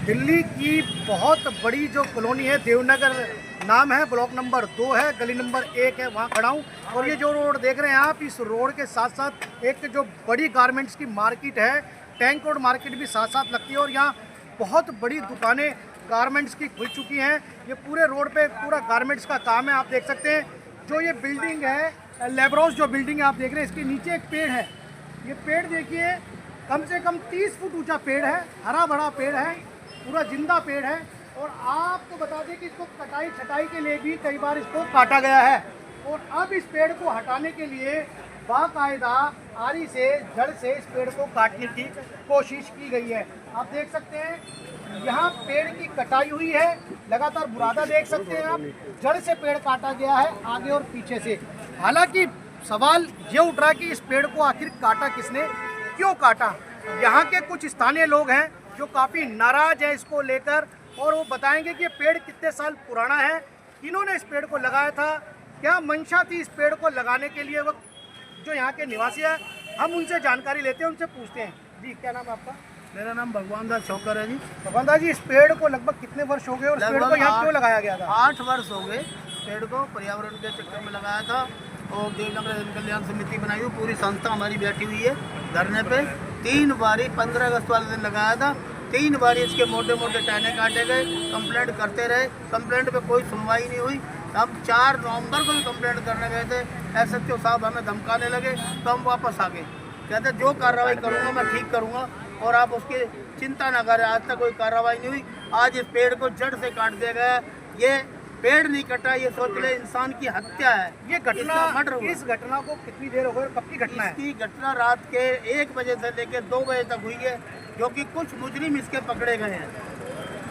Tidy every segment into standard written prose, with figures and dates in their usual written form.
दिल्ली की बहुत बड़ी जो कॉलोनी है, देवनगर नाम है, ब्लॉक नंबर 2 है, गली नंबर 1 है, वहाँ खड़ा हूँ। और ये जो रोड देख रहे हैं आप, इस रोड के साथ साथ एक जो बड़ी गारमेंट्स की मार्केट है, टैंक रोड मार्केट भी साथ साथ लगती है। और यहाँ बहुत बड़ी दुकानें गारमेंट्स की खुल चुकी हैं। ये पूरे रोड पे पूरा गारमेंट्स का काम है। आप देख सकते हैं जो ये बिल्डिंग है, लेब्रॉस जो बिल्डिंग है आप देख रहे हैं, इसके नीचे एक पेड़ है। ये पेड़ देखिए, कम से कम 30 फुट ऊंचा पेड़ है, हरा भरा पेड़ है, पूरा जिंदा पेड़ है। और आपको बता दें कि इसको कटाई छटाई के लिए भी कई बार इसको काटा गया है। और अब इस पेड़ को हटाने के लिए बाकायदा आरी से, जड़ से इस पेड़ को काटने की कोशिश की गई है। आप देख सकते हैं यहाँ पेड़ की कटाई हुई है, लगातार बुरादा देख सकते हैं आप, जड़ से पेड़ काटा गया है, आगे और पीछे से। हालांकि सवाल ये उठ रहा है कि इस पेड़ को आखिर काटा किसने, क्यों काटा। यहाँ के कुछ स्थानीय लोग हैं जो काफ़ी नाराज है इसको लेकर, और वो बताएंगे कि ये पेड़ कितने साल पुराना है, किन्होंने इस पेड़ को लगाया था, क्या मंशा थी इस पेड़ को लगाने के लिए। वो जो यहाँ के निवासी है, हम उनसे जानकारी लेते हैं, उनसे पूछते हैं। जी, क्या नाम है आपका? मेरा नाम भगवान दास चौकर है जी। भगवान दास जी, इस पेड़ को लगभग कितने वर्ष हो गए और इस पेड़ को यहाँ क्यों लगाया गया था? 8 वर्ष हो गए पेड़ को पर्यावरण के चक्कर में लगाया था। और देवनगर जन कल्याण समिति बनाई हुई, पूरी संस्था हमारी बैठी हुई है धरने पे। 3 बारी 15 अगस्त वाले दिन लगाया था, 3 बारी इसके मोटे मोटे टहने काटे गए, कंप्लेंट करते रहे, कंप्लेंट पे कोई सुनवाई नहीं हुई। हम 4 नवंबर को भी कंप्लेंट करने गए थे, SHO साहब हमें धमकाने लगे, तो हम वापस आ गए। कहते जो कार्रवाई करूँगा मैं ठीक करूँगा और आप उसकी चिंता ना करें। आज तक कोई कार्रवाई नहीं हुई। आज इस पेड़ को जड़ से काट दिया गया। ये पेड़ नहीं कटा, ये सोच ले इंसान की हत्या है। ये घटना, इस घटना को कितनी देर हो गई, कब की घटना है? इसकी घटना रात के 1 बजे से लेकर 2 बजे तक हुई है, जो कि कुछ मुजरिम इसके पकड़े गए हैं,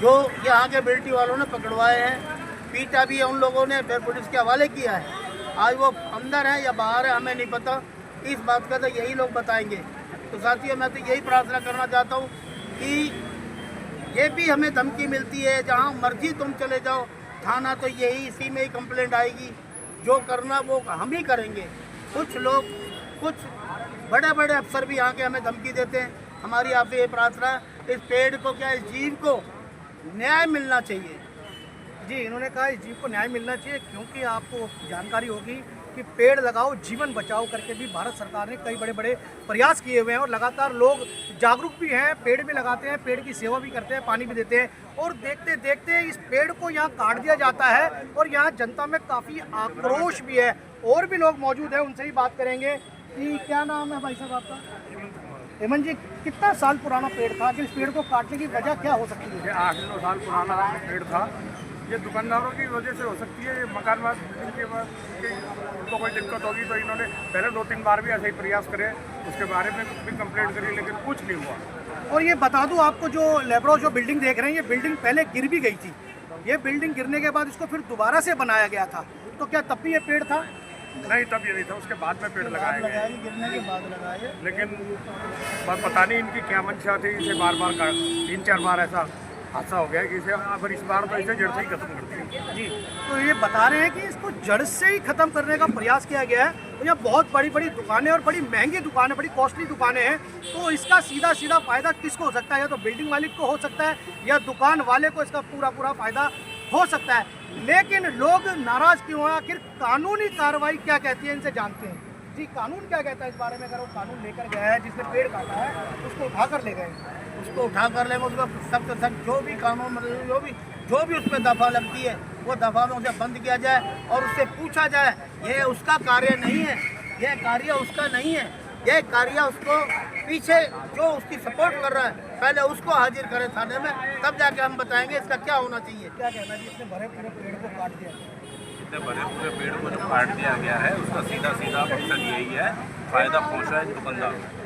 जो यहाँ के बिल्टी वालों ने पकड़वाए हैं। पीटा भी है उन लोगों ने, फिर पुलिस के हवाले किया है। आज वो अंदर है या बाहर है हमें नहीं पता, इस बात का तो यही लोग बताएंगे। तो साथियों, मैं तो यही प्रार्थना करना चाहता हूँ कि ये भी हमें धमकी मिलती है, जहाँ मर्जी तुम चले जाओ, थाना तो यही, इसी में ही कंप्लेंट आएगी, जो करना वो हम ही करेंगे। कुछ लोग, कुछ बड़े बड़े अफसर भी यहाँ के हमें धमकी देते हैं। हमारी आपसे ये प्रार्थना, इस पेड़ को क्या, इस जीव को न्याय मिलना चाहिए। जी, इन्होंने कहा इस जीव को न्याय मिलना चाहिए, क्योंकि आपको जानकारी होगी कि पेड़ लगाओ जीवन बचाओ करके भी भारत सरकार ने कई बड़े बड़े प्रयास किए हुए हैं। और लगातार लोग जागरूक भी हैं, पेड़ भी लगाते हैं, पेड़ की सेवा भी करते हैं, पानी भी देते हैं। और देखते देखते इस पेड़ को यहाँ काट दिया जाता है और यहाँ जनता में काफ़ी आक्रोश भी है। और भी लोग मौजूद हैं, उनसे ही बात करेंगे। कि क्या नाम है भाई साहब आपका? हेमंत जी, कितना साल पुराना पेड़ था, कि इस पेड़ को काटने की वजह क्या हो सकती है? 8-9 साल पुराना पेड़ था। ये दुकानदारों की वजह से हो सकती है। ये मकानवाद के बाद उनको कोई दिक्कत होगी तो इन्होंने पहले 2-3 बार भी ऐसे ही प्रयास करे, उसके बारे में भी कंप्लेंट करी, लेकिन कुछ नहीं हुआ। और ये बता दूं आपको, जो लेब्रॉस जो बिल्डिंग देख रहे हैं, ये बिल्डिंग पहले गिर भी गई थी। ये बिल्डिंग गिरने के बाद इसको फिर दोबारा से बनाया गया था। तो क्या तब भी ये पेड़ था? नहीं, तब ये नहीं था, उसके बाद में पेड़ लगाए गए, गिरने के बाद लगाए। लेकिन पता नहीं इनकी क्या मंशा थी। इसे बार बार 3-4 बार ऐसा हादसा हो गया कि इसे अब इस बार तो इसे जड़ से ही खत्म कर दिया। जी, तो ये बता रहे हैं कि इसको जड़ से ही खत्म करने का प्रयास किया गया है। और यहाँ बहुत बड़ी बड़ी दुकानें और बड़ी महंगी दुकानें, बड़ी कॉस्टली दुकानें हैं। तो इसका सीधा सीधा फायदा किसको हो सकता है? या तो बिल्डिंग मालिक को हो सकता है, या दुकान वाले को इसका पूरा फायदा हो सकता है। लेकिन लोग नाराज क्यों हैं? आखिर कानूनी कार्रवाई क्या कहती है, इनसे जानते हैं। जी, कानून क्या कहता है इस बारे में? अगर वो कानून लेकर गया है, जिसने पेड़ काटा है, उसको उठा कर ले गए, उसको उठा कर ले, उसको सख्त सख्त जो भी कानून, जो भी उस पर दफ़ा लगती है, वो दफ़ा में उसे बंद किया जाए और उससे पूछा जाए। ये उसका कार्य नहीं है, यह कार्य उसका नहीं है, यह कार्य उसको पीछे जो उसकी सपोर्ट कर रहा है, पहले उसको हाजिर करें थाने में, तब जाके हम बताएंगे इसका क्या होना चाहिए। क्या कहना जी, इसने भरे पूरे पेड़ को काट दिया? इतने बड़े पूरे पेड़ को जो काट दिया गया है, उसका सीधा सीधा मकसद यही है, फ़ायदा पहुँचा है दुकानदार को।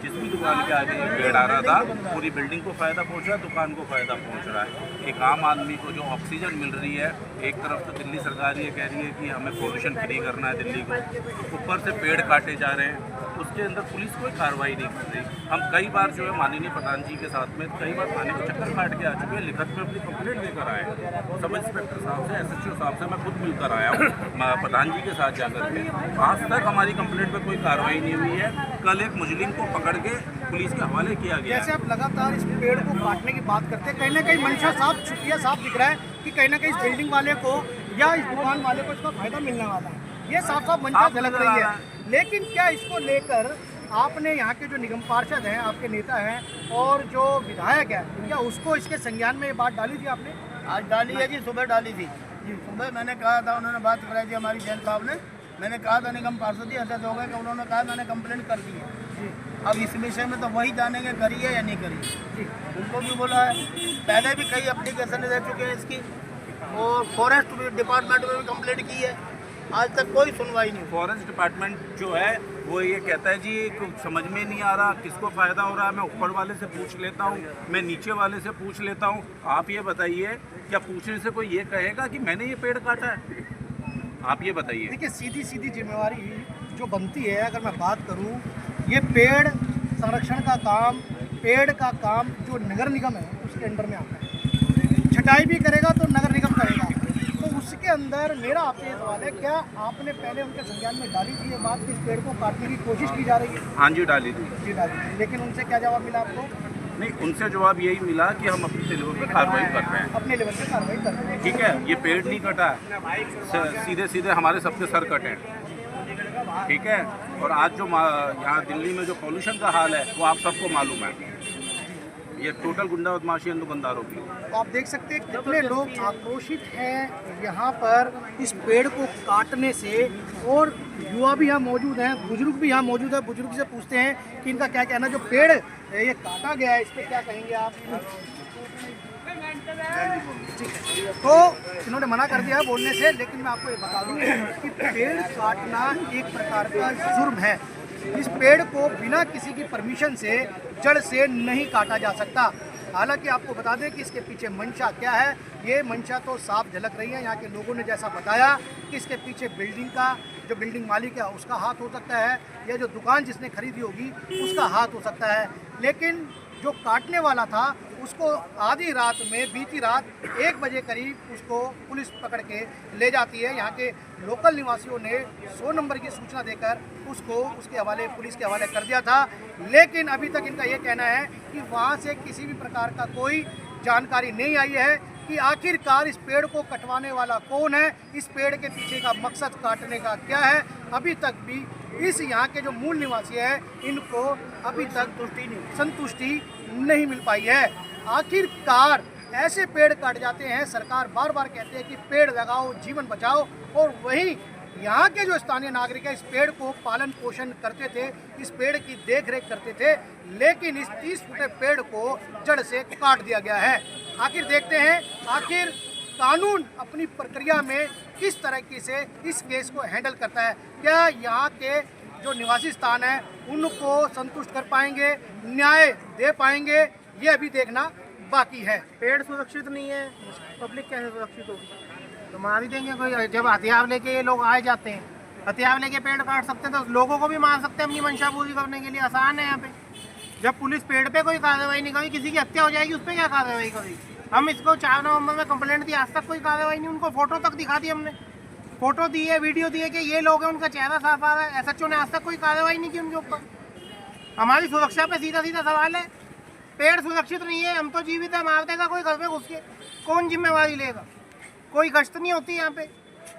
जिस भी दुकान के आगे ये पेड़ आ रहा था, पूरी बिल्डिंग को फ़ायदा पहुंचा, दुकान को फ़ायदा पहुंच रहा है। एक आम आदमी को जो ऑक्सीजन मिल रही है, एक तरफ तो दिल्ली सरकार ये कह रही है कि हमें पोल्यूशन फ्री करना है दिल्ली को, ऊपर से पेड़ काटे जा रहे हैं, उसके अंदर पुलिस कोई कार्रवाई नहीं कर रही। हम कई बार जो है माननीय प्रधान जी के साथ में कई बार थाने को चक्कर काट के आ चुके हैं, लिखत में अपनी कंप्लेंट लेकर आए हैं। सब इंस्पेक्टर साहब से, SHO साहब से मैं खुद मिलकर आया हूँ, प्रधान जी के साथ जाकर के। आज तक हमारी कंप्लेंट पर कोई कार्रवाई नहीं हुई है। कल एक मुजरिम को पकड़ के पुलिस के हवाले किया गया जैसे है। आप लगातार इस पेड़ को काटने की बात करते हैं, कहीं ना कहीं मंशा साफ छुपिया साफ दिख रहा है कि कहीं ना कहीं इस बिल्डिंग वाले को या इस दुकान वाले को इसका फायदा मिलने वाला है, ये साफ साफ मंशा साफ झलक नजर रही आ रहा है। लेकिन क्या इसको लेकर आपने यहाँ के जो निगम पार्षद हैं, आपके नेता हैं और जो विधायक है, क्या उसको इसके संज्ञान में ये बात डाली थी आपने? आज डाली है जी, सुबह डाली थी जी। सुबह मैंने कहा था, उन्होंने बात कराई थी हमारी जैन साहब ने। मैंने कहा था निगम पार्षद जी ऐसा हो गया कि उन्होंने कहा मैंने कंप्लेंट कर दी है। अब इस विषय में तो वही जानेंगे करी है या नहीं करी जी। उनको भी बोला है, पहले भी कई एप्लीकेशन दे चुके हैं इसकी, और फॉरेस्ट डिपार्टमेंट में भी कंप्लेंट की है, आज तक कोई सुनवाई नहीं। फॉरेस्ट डिपार्टमेंट जो है वो ये कहता है जी कुछ समझ में नहीं आ रहा, किसको फ़ायदा हो रहा है। मैं ऊपर वाले से पूछ लेता हूँ, मैं नीचे वाले से पूछ लेता हूँ। आप ये बताइए, क्या पूछने से कोई ये कहेगा कि मैंने ये पेड़ काटा है? आप ये बताइए। देखिए, सीधी सीधी जिम्मेवारी जो बनती है, अगर मैं बात करूं, ये पेड़ संरक्षण का काम, पेड़ का काम जो नगर निगम है उसके अंडर में आता है। छटाई भी करेगा तो नगर निगम करेगा, तो उसके अंदर मेरा आपसे ये सवाल है, क्या आपने पहले उनके संज्ञान में डाली थी ये बात कि इस पेड़ को काटने की कोशिश की जा रही है? हाँ जी, डाली थी जी, डाली थी। लेकिन उनसे क्या जवाब मिला आपको? नहीं, उनसे जवाब यही मिला कि हम अपनी लेवल पर कार्रवाई कर रहे हैं। अपने लेवल पे कार्रवाई कर रहे हैं। ठीक है, ये पेड़ नहीं कटा है, सीधे सीधे हमारे सबके सर कटे हैं। ठीक है, और आज जो यहाँ दिल्ली में जो पॉल्यूशन का हाल है वो आप सबको मालूम है। ये टोटल गुंडा बदमाशी है दुकानदारों की। तो आप देख सकते हैं कितने लोग आक्रोशित हैं यहाँ पर इस पेड़ को काटने से, और युवा भी यहाँ मौजूद हैं, बुजुर्ग भी यहाँ मौजूद है। बुजुर्ग से पूछते हैं कि इनका क्या कहना, जो पेड़ ये काटा गया है इस पर क्या कहेंगे आप? तो इन्होंने मना कर दिया है बोलने से, लेकिन मैं आपको ये बता दूं कि पेड़ काटना एक प्रकार का जुर्म है। इस पेड़ को बिना किसी की परमिशन से जड़ से नहीं काटा जा सकता। हालांकि आपको बता दें कि इसके पीछे मंशा क्या है, ये मंशा तो साफ झलक रही है। यहाँ के लोगों ने जैसा बताया कि इसके पीछे बिल्डिंग का, जो बिल्डिंग मालिक है उसका हाथ हो सकता है, या जो दुकान जिसने खरीदी होगी उसका हाथ हो सकता है। लेकिन जो काटने वाला था उसको आधी रात में, बीती रात 1 बजे करीब उसको पुलिस पकड़ के ले जाती है। यहाँ के लोकल निवासियों ने 100 नंबर की सूचना देकर उसको उसके हवाले, पुलिस के हवाले कर दिया था। लेकिन अभी तक इनका ये कहना है कि वहाँ से किसी भी प्रकार का कोई जानकारी नहीं आई है कि आखिरकार इस पेड़ को कटवाने वाला कौन है, इस पेड़ के पीछे का मकसद काटने का क्या है। अभी तक भी इस यहाँ के जो मूल निवासी हैं इनको अभी तक संतुष्टि नहीं मिल पाई है। आखिरकार ऐसे पेड़ काट जाते हैं, सरकार बार बार कहते हैं कि पेड़ लगाओ, जीवन बचाओ, और वहीं यहाँ के जो स्थानीय नागरिक हैं इस पेड़ को पालन पोषण करते थे, इस पेड़ की देख रेख करते थे, लेकिन इस 30 फुटे पेड़ को जड़ से काट दिया गया है। आखिर देखते हैं, आखिर कानून अपनी प्रक्रिया में किस तरीके से इस केस को हैंडल करता है। क्या यहाँ के जो निवासी स्थान है उनको संतुष्ट कर पाएंगे, न्याय दे पाएंगे, ये अभी देखना बाकी है। पेड़ सुरक्षित नहीं है, पब्लिक कैसे सुरक्षित होगी? तो मार ही देंगे कोई। जब हथियार लेके ये लोग आए जाते हैं, हथियार लेके पेड़ काट सकते हैं तो लोगों को भी मार सकते हैं अपनी मंशा पूरी करने के लिए। आसान है यहाँ पे। जब पुलिस पेड़ पे कोई कार्रवाई नहीं करेगी, किसी की हत्या हो जाएगी, उस पर क्या कार्रवाई करेगी? हम इसको 4 नवंबर में कंप्लेंट दी, आज तक कोई कार्रवाई नहीं। उनको फोटो तक दिखा दी हमने, फोटो दी है, वीडियो दी है कि ये लोग हैं, उनका चेहरा साफ आ रहा है। एसएचओ ने आज तक कोई कार्रवाई नहीं की उनके ऊपर। हमारी सुरक्षा पे सीधा सीधा सवाल है। पेड़ सुरक्षित नहीं है, हम तो जीवित है, मार देगा कोई घर में घुस के, कौन जिम्मेवारी लेगा? कोई गश्त नहीं होती यहाँ पे,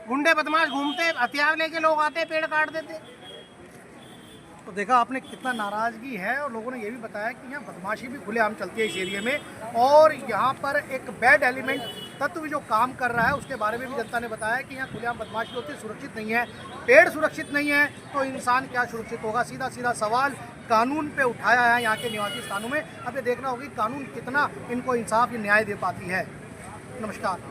गुंडे बदमाश घूमते, हथियार लेके लोग आते, पेड़ काट देते। तो देखा आपने कितना नाराज़गी है, और लोगों ने ये भी बताया कि यहाँ बदमाशी भी खुलेआम चलती है इस एरिया में, और यहाँ पर एक बैड एलिमेंट तत्व जो काम कर रहा है उसके बारे में भी जनता ने बताया कि यहाँ खुलेआम बदमाशी होती है, सुरक्षित नहीं है। पेड़ सुरक्षित नहीं है तो इंसान क्या सुरक्षित होगा? सीधा सीधा सवाल कानून पे उठाया है यहाँ के निवासी स्थानों में। अब ये देखना होगा कि कानून कितना इनको इंसाफ या न्याय दे पाती है। नमस्कार।